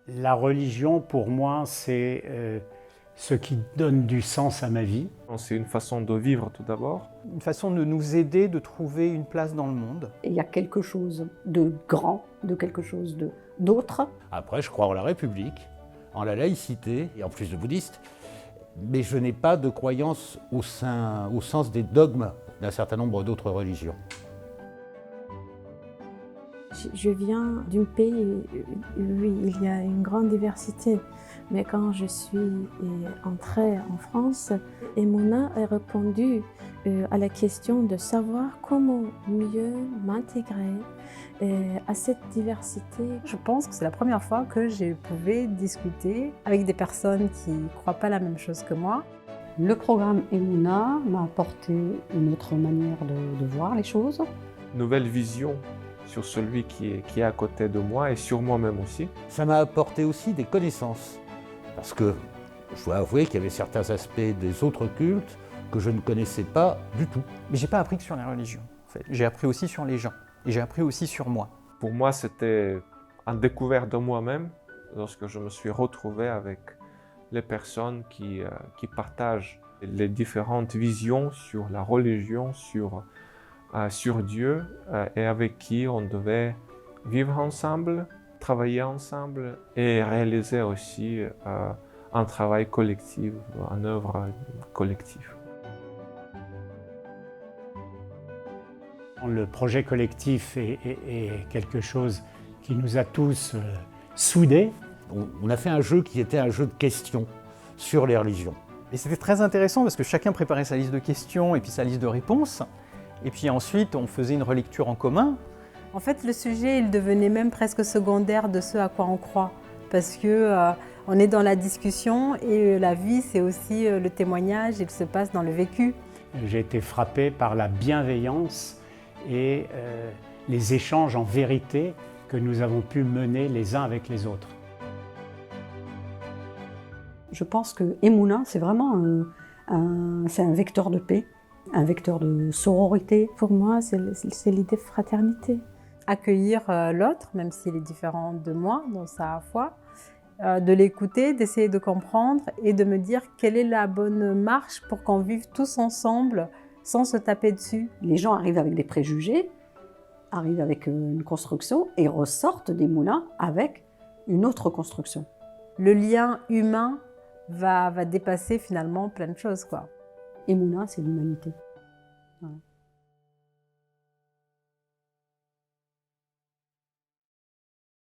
La religion, pour moi, c'est ce qui donne du sens à ma vie. C'est une façon de vivre tout d'abord. Une façon de nous aider de trouver une place dans le monde. Et il y a quelque chose de grand, de quelque chose d'autre. Après, je crois en la République, en la laïcité, et en plus de bouddhiste, mais je n'ai pas de croyance au sens des dogmes d'un certain nombre d'autres religions. Je viens d'un pays où il y a une grande diversité, mais quand je suis entrée en France, Emouna a répondu à la question de savoir comment mieux m'intégrer à cette diversité. Je pense que c'est la première fois que je pouvais discuter avec des personnes qui ne croient pas la même chose que moi. Le programme Emouna m'a apporté une autre manière de voir les choses. Nouvelle vision sur celui qui est à côté de moi et sur moi-même aussi. Ça m'a apporté aussi des connaissances, parce que je dois avouer qu'il y avait certains aspects des autres cultes que je ne connaissais pas du tout. Mais j'ai pas appris que sur les religions, en fait. J'ai appris aussi sur les gens, et j'ai appris aussi sur moi. Pour moi, c'était une découverte de moi-même lorsque je me suis retrouvé avec les personnes qui partagent les différentes visions sur la religion, sur Dieu, et avec qui on devait vivre ensemble, travailler ensemble et réaliser aussi un travail collectif, une œuvre collective. Le projet collectif est quelque chose qui nous a tous soudés. On a fait un jeu qui était un jeu de questions sur les religions. Et c'était très intéressant parce que chacun préparait sa liste de questions et puis sa liste de réponses. Et puis ensuite, on faisait une relecture en commun. En fait, le sujet, il devenait même presque secondaire de ce à quoi on croit. Parce que on est dans la discussion et la vie, c'est aussi le témoignage, il se passe dans le vécu. J'ai été frappé par la bienveillance et les échanges en vérité que nous avons pu mener les uns avec les autres. Je pense que Emouna, c'est vraiment c'est un vecteur de paix, un vecteur de sororité. Pour moi, c'est l'idée de fraternité. Accueillir l'autre, même s'il est différent de moi dans sa foi, de l'écouter, d'essayer de comprendre et de me dire quelle est la bonne marche pour qu'on vive tous ensemble sans se taper dessus. Les gens arrivent avec des préjugés, arrivent avec une construction et ressortent d'Emouna avec une autre construction. Le lien humain va dépasser finalement plein de choses, quoi. Emouna, c'est l'humanité. Voilà.